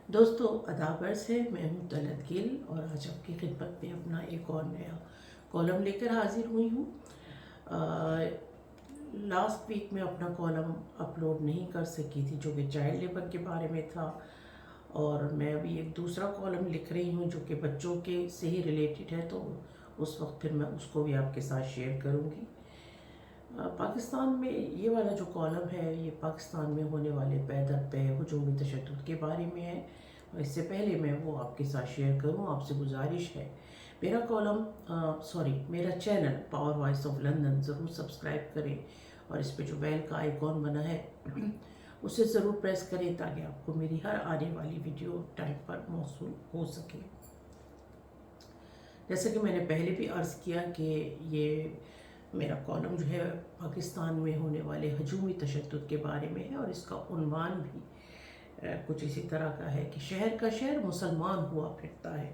دوستو ادابر سے میں ہوں طلعت گل اور آج آپ کی خدمت میں اپنا ایک اور نیا کالم لے کر حاضر ہوئی ہوں۔ لاسٹ ویک میں اپنا کالم اپلوڈ نہیں کر سکی تھی جو کہ چائلڈ لیبر کے بارے میں تھا، اور میں ابھی ایک دوسرا کالم لکھ رہی ہوں جو کہ بچوں کے سے ہی ریلیٹڈ ہے، تو اس وقت پھر میں اس کو بھی آپ کے ساتھ شیئر کروں گی۔ پاکستان میں یہ والا جو کالم ہے یہ پاکستان میں ہونے والے پے در پے ہجومی تشدد کے بارے میں ہے، اور اس سے پہلے میں وہ آپ کے ساتھ شیئر کروں آپ سے گزارش ہے میرا کالم میرا channel power voice of London ضرور سبسکرائب کریں، اور اس پہ جو بیل کا آئیکن بنا ہے اسے ضرور پریس کریں تاکہ آپ کو میری ہر آنے والی ویڈیو ٹائم پر موصول ہو سکے۔ جیسا کہ میں نے پہلے بھی عرض کیا کہ یہ میرا کالم جو ہے پاکستان میں ہونے والے ہجومی تشدد کے بارے میں ہے، اور اس کا عنوان بھی کچھ اسی طرح کا ہے کہ شہر کا شہر مسلمان ہوا پھرتا ہے۔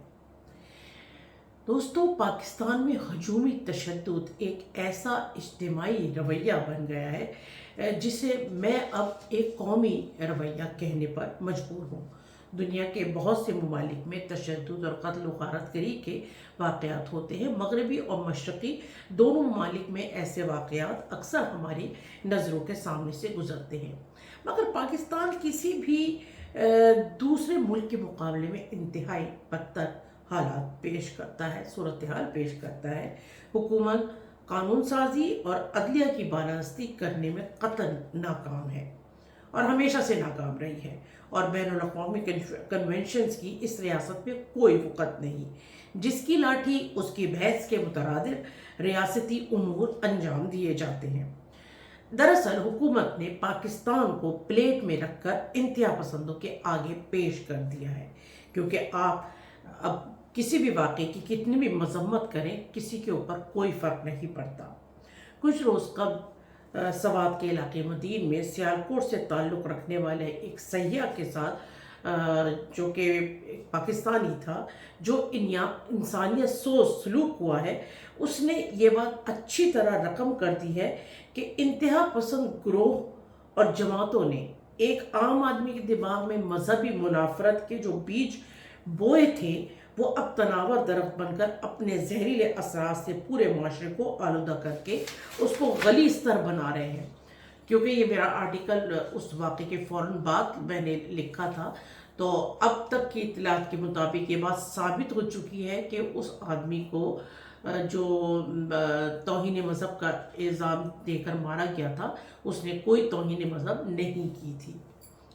دوستو، پاکستان میں ہجومی تشدد ایک ایسا اجتماعی رویہ بن گیا ہے جسے میں اب ایک قومی رویہ کہنے پر مجبور ہوں۔ دنیا کے بہت سے ممالک میں تشدد اور قتل و غارت گری کے واقعات ہوتے ہیں۔ مغربی اور مشرقی دونوں ممالک میں ایسے واقعات اکثر ہماری نظروں کے سامنے سے گزرتے ہیں، مگر پاکستان کسی بھی دوسرے ملک کے مقابلے میں انتہائی بدتر حالات پیش کرتا ہے، صورتحال پیش کرتا ہے۔ حکومت قانون سازی اور عدلیہ کی بالادستی کرنے میں قطعاً ناکام ہے اور ہمیشہ سے ناکام رہی ہے، اور بین الاقوامی کنونشنز کی اس ریاست میں کوئی وقت نہیں جس کی لاٹھی اس کی بحث کے مترادف ریاستی امور انجام دیے جاتے ہیں۔ دراصل حکومت نے پاکستان کو پلیٹ میں رکھ کر انتہا پسندوں کے آگے پیش کر دیا ہے، کیونکہ آپ اب کسی بھی واقعے کی کتنی بھی مذمت کریں کسی کے اوپر کوئی فرق نہیں پڑتا۔ کچھ روز قبل سوات کے علاقے مدین میں سیالکوٹ سے تعلق رکھنے والے ایک سیاح کے ساتھ جو کہ پاکستانی تھا، جو انسانیت سوز سلوک ہوا ہے، اس نے یہ بات اچھی طرح رقم کر دی ہے کہ انتہا پسند گروہ اور جماعتوں نے ایک عام آدمی کے دماغ میں مذہبی منافرت کے جو بیج بوئے تھے وہ اب تناور درخت بن کر اپنے زہریلے اثرات سے پورے معاشرے کو آلودہ کر کے اس کو غلیظ تر بنا رہے ہیں۔ کیونکہ یہ میرا آرٹیکل اس واقعے کے فوراً بعد میں نے لکھا تھا، تو اب تک کی اطلاعات کے مطابق یہ بات ثابت ہو چکی ہے کہ اس آدمی کو جو توہین مذہب کا الزام دے کر مارا گیا تھا اس نے کوئی توہین مذہب نہیں کی تھی۔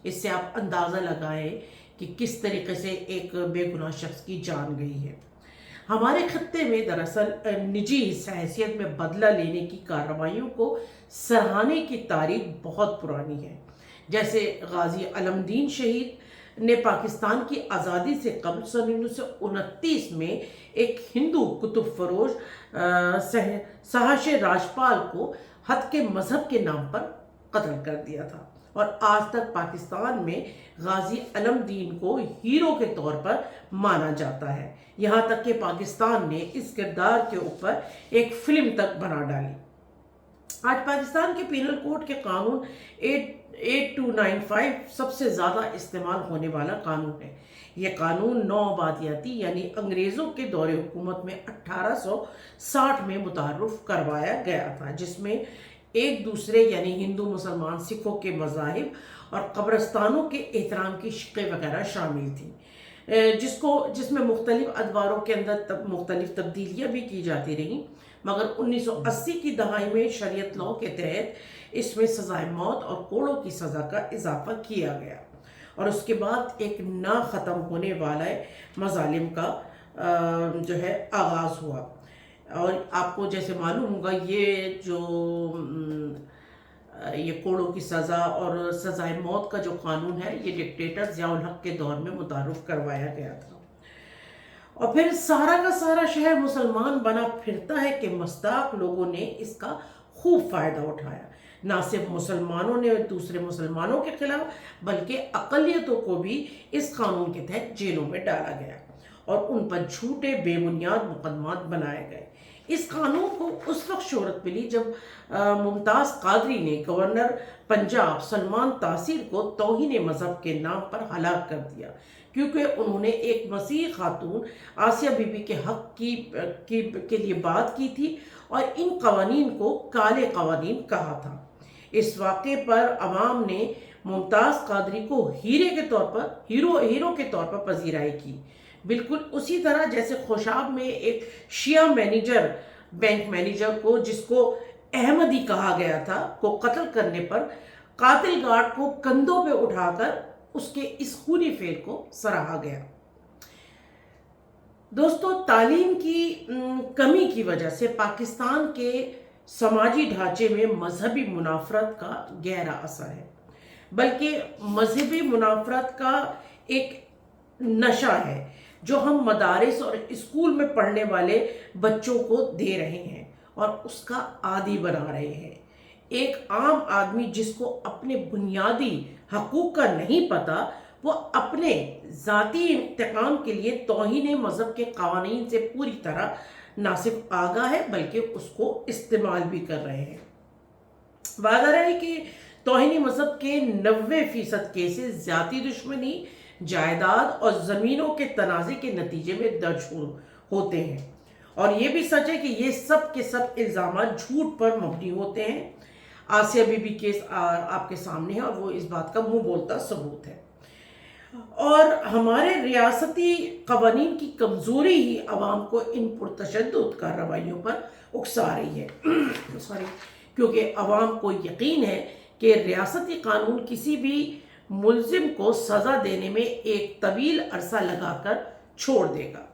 اس سے آپ اندازہ لگائیں کہ کس طریقے سے ایک بے گناہ شخص کی جان گئی ہے۔ ہمارے خطے میں دراصل نجی حیثیت میں بدلہ لینے کی کارروائیوں کو سراہنے کی تاریخ بہت پرانی ہے۔ جیسے غازی علم دین شہید نے پاکستان کی آزادی سے قبل سن 1929 میں ایک ہندو کتب فروش سہاش راجپال کو حد کے مذہب کے نام پر قتل کر دیا تھا، اور آج تک پاکستان میں غازی علم دین کو ہیرو کے طور پر مانا جاتا ہے، یہاں تک کہ پاکستان نے اس کردار کے اوپر ایک فلم تک بنا ڈالی۔ آج پاکستان کے پینل کوڈ کے قانون 8295 سب سے زیادہ استعمال ہونے والا قانون ہے۔ یہ قانون نو آبادیاتی یعنی انگریزوں کے دور حکومت میں 1860 میں متعارف کروایا گیا تھا، جس میں ایک دوسرے یعنی ہندو، مسلمان، سکھوں کے مذاہب اور قبرستانوں کے احترام کی شقیں وغیرہ شامل تھیں، جس میں مختلف ادواروں کے اندر مختلف تبدیلیاں بھی کی جاتی رہیں، مگر 1980 کی دہائی میں شریعت لاء کے تحت اس میں سزائے موت اور کوڑوں کی سزا کا اضافہ کیا گیا، اور اس کے بعد ایک نہ ختم ہونے والا مظالم کا جو ہے آغاز ہوا۔ اور آپ کو جیسے معلوم ہوگا یہ کوڑوں کی سزا اور سزائے موت کا جو قانون ہے یہ ڈکٹیٹر ضیاء الحق کے دور میں متعارف کروایا گیا تھا، اور پھر سارا کا سارا شہر مسلمان بنا پھرتا ہے کہ مصداق لوگوں نے اس کا خوب فائدہ اٹھایا۔ نہ صرف مسلمانوں نے دوسرے مسلمانوں کے خلاف بلکہ اقلیتوں کو بھی اس قانون کے تحت جیلوں میں ڈالا گیا اور ان پر جھوٹے بے بنیاد مقدمات بنائے گئے۔ اس قانون کو اس وقت شہرت ملی جب ممتاز قادری نے گورنر پنجاب سلمان تاثیر کو توہین مذہب کے نام پر ہلاک کر دیا، کیونکہ انہوں نے ایک مسیحی خاتون آسیہ بی بی کے حق کے لیے بات کی تھی اور ان قوانین کو کالے قوانین کہا تھا۔ اس واقعے پر عوام نے ممتاز قادری کو ہیرو کے طور پر پذیرائی کی، بالکل اسی طرح جیسے خوشاب میں ایک شیعہ بینک مینیجر کو، جس کو احمدی کہا گیا تھا، کو قتل کرنے پر قاتل گارڈ کو کندھوں پہ اٹھا کر اس کے اس خونی فعل کو سراہا گیا۔ دوستو، تعلیم کی کمی کی وجہ سے پاکستان کے سماجی ڈھانچے میں مذہبی منافرت کا گہرا اثر ہے، بلکہ مذہبی منافرت کا ایک نشہ ہے جو ہم مدارس اور اسکول میں پڑھنے والے بچوں کو دے رہے ہیں اور اس کا عادی بنا رہے ہیں۔ ایک عام آدمی جس کو اپنے بنیادی حقوق کا نہیں پتا، وہ اپنے ذاتی انتقام کے لیے توہین مذہب کے قوانین سے پوری طرح نہ صرف آگاہ ہے بلکہ اس کو استعمال بھی کر رہے ہیں۔ واضح ہے کہ توہین مذہب کے 90% کیسز ذاتی دشمنی، جائیداد اور زمینوں کے تنازع کے نتیجے میں درج ہوتے ہیں، اور یہ بھی سچ ہے کہ یہ سب کے سب الزامات جھوٹ پر مبنی ہوتے ہیں۔ آسیہ بی بی کیس آپ کے سامنے ہے اور وہ اس بات کا منہ بولتا ثبوت ہے، اور ہمارے ریاستی قوانین کی کمزوری ہی عوام کو ان پرتشدد کارروائیوں پر اکسا رہی ہے کیونکہ عوام کو یقین ہے کہ ریاستی قانون کسی بھی ملزم کو سزا دینے میں ایک طویل عرصہ لگا کر چھوڑ دے گا،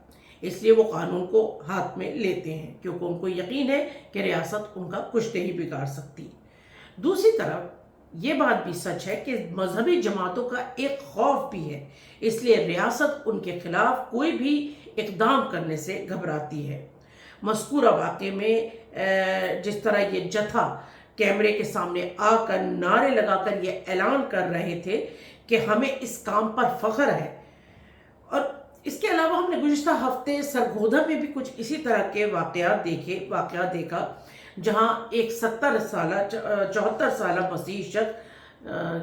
اس لیے وہ قانون کو ہاتھ میں لیتے ہیں کیونکہ ان کو یقین ہے کہ ریاست ان کا کچھ نہیں بگاڑ سکتی۔ دوسری طرف یہ بات بھی سچ ہے کہ مذہبی جماعتوں کا ایک خوف بھی ہے، اس لیے ریاست ان کے خلاف کوئی بھی اقدام کرنے سے گھبراتی ہے۔ مذکورہ واقعے میں جس طرح یہ جتھا کیمرے کے سامنے آ کر نعرے لگا کر یہ اعلان کر رہے تھے کہ ہمیں اس کام پر فخر ہے، اور اس کے علاوہ ہم نے گزشتہ ہفتے سرگودا میں بھی کچھ اسی طرح کے واقعات دیکھا جہاں ایک 74 سالہ مسیحی شخص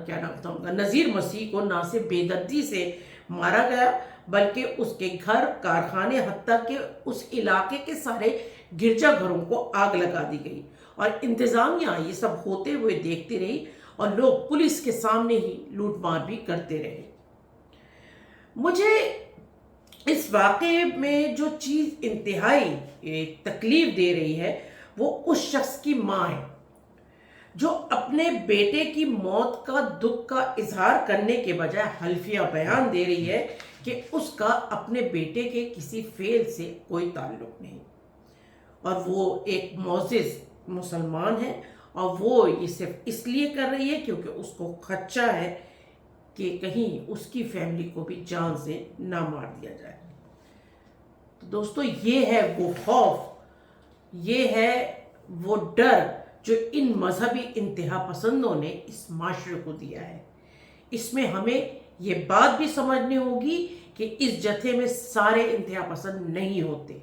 کیا نام تھا ان کا، نذیر مسیح کو نہ صرف بے دردی سے مارا گیا بلکہ اس کے گھر، کارخانے، حتیٰ کہ اس علاقے کے سارے گرجا گھروں کو آگ لگا دی گئی، اور انتظامیہ یہ سب ہوتے ہوئے دیکھتی رہی اور لوگ پولیس کے سامنے ہی لوٹ مار بھی کرتے رہے۔ مجھے اس واقعے میں جو چیز انتہائی تکلیف دے رہی ہے وہ اس شخص کی ماں ہے جو اپنے بیٹے کی موت کا دکھ کا اظہار کرنے کے بجائے حلفیہ بیان دے رہی ہے کہ اس کا اپنے بیٹے کے کسی فعل سے کوئی تعلق نہیں، اور وہ ایک معزز مسلمان ہے اور وہ یہ صرف اس لیے کر رہی ہے کیونکہ اس کو خدشہ ہے کہ کہیں اس کی فیملی کو بھی جان سے نہ مار دیا جائے۔ تو دوستو، یہ ہے وہ خوف، یہ ہے وہ ڈر جو ان مذہبی انتہا پسندوں نے اس معاشرے کو دیا ہے۔ اس میں ہمیں یہ بات بھی سمجھنی ہوگی کہ اس جتھے میں سارے انتہا پسند نہیں ہوتے،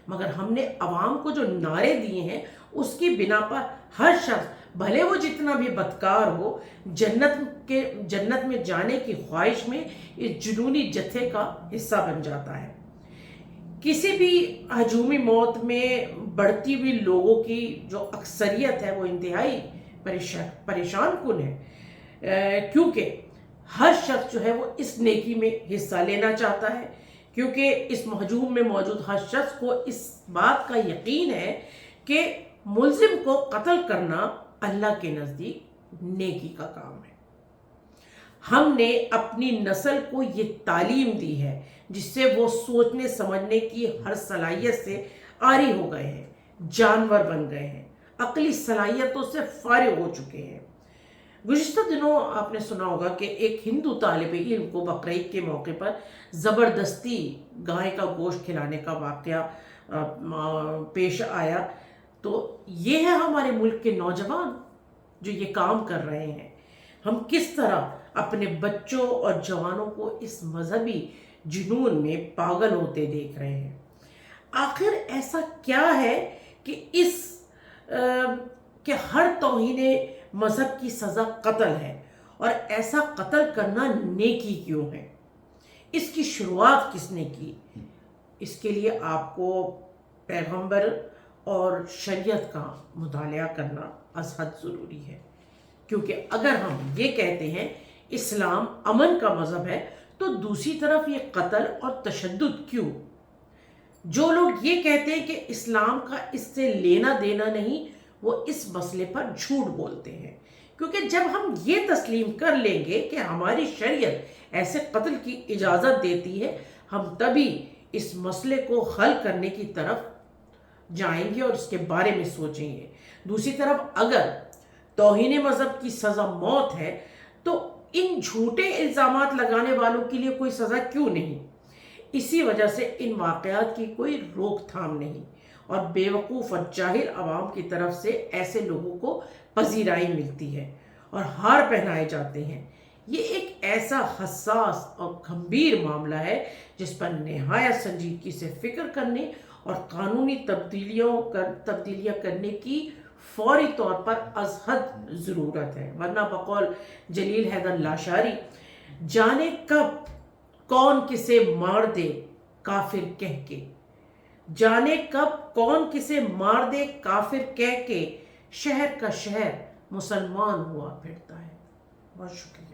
مگر ہم نے عوام کو جو نعرے دیے ہیں اس کی بنا پر ہر شخص، بھلے وہ جتنا بھی بدکار ہو، جنت میں جانے کی خواہش میں اس جنونی جتھے کا حصہ بن جاتا ہے۔ کسی بھی ہجومی موت میں بڑھتی ہوئی لوگوں کی جو اکثریت ہے وہ انتہائی پریشان کن ہے، کیونکہ ہر شخص جو ہے وہ اس نیکی میں حصہ لینا چاہتا ہے، کیونکہ اس ہجوم میں موجود ہر شخص کو اس بات کا یقین ہے کہ ملزم کو قتل کرنا اللہ کے نزدیک نیکی کا کام ہے۔ ہم نے اپنی نسل کو یہ تعلیم دی ہے جس سے وہ سوچنے سمجھنے کی ہر صلاحیت سے عاری ہو گئے ہیں، جانور بن گئے ہیں، عقلی صلاحیتوں سے فارغ ہو چکے ہیں۔ گزشتہ دنوں آپ نے سنا ہوگا کہ ایک ہندو طالب علم کو بقرعید کے موقع پر زبردستی گائے کا گوشت کھلانے کا واقعہ پیش آیا۔ تو یہ ہے ہمارے ملک کے نوجوان جو یہ کام کر رہے ہیں۔ ہم کس طرح اپنے بچوں اور جوانوں کو اس مذہبی جنون میں پاگل ہوتے دیکھ رہے ہیں۔ آخر ایسا کیا ہے کہ کہ ہر توہین مذہب کی سزا قتل ہے، اور ایسا قتل کرنا نیکی کیوں ہے؟ اس کی شروعات کس نے کی؟ اس کے لیے آپ کو پیغمبر اور شریعت کا مطالعہ کرنا از حد ضروری ہے، کیونکہ اگر ہم یہ کہتے ہیں اسلام امن کا مذہب ہے تو دوسری طرف یہ قتل اور تشدد کیوں؟ جو لوگ یہ کہتے ہیں کہ اسلام کا اس سے لینا دینا نہیں، وہ اس مسئلے پر جھوٹ بولتے ہیں، کیونکہ جب ہم یہ تسلیم کر لیں گے کہ ہماری شریعت ایسے قتل کی اجازت دیتی ہے، ہم تبھی اس مسئلے کو حل کرنے کی طرف جائیں گے اور اس کے بارے میں سوچیں گے۔ دوسری طرف اگر توہین مذہب کی سزا موت ہے تو ان جھوٹے الزامات لگانے والوں کے لیے کوئی سزا کیوں نہیں؟ اسی وجہ سے ان واقعات کی کوئی روک تھام نہیں، اور بیوقوف اور جاہل عوام کی طرف سے ایسے لوگوں کو پذیرائی ملتی ہے اور ہار پہنائے جاتے ہیں۔ یہ ایک ایسا حساس اور گھمبیر معاملہ ہے جس پر نہایت سنجیدگی سے فکر کرنے اور قانونی تبدیلیاں کرنے کی فوری طور پر از حد ضرورت ہے، ورنہ بقول جلیل حیدر لاشاری، جانے کب کون کسے مار دے کافر کہہ کے، جانے کب کون کسے مار دے کافر کہہ کے، شہر کا شہر مسلمان ہوا پھرتا ہے۔ بہت شکریہ۔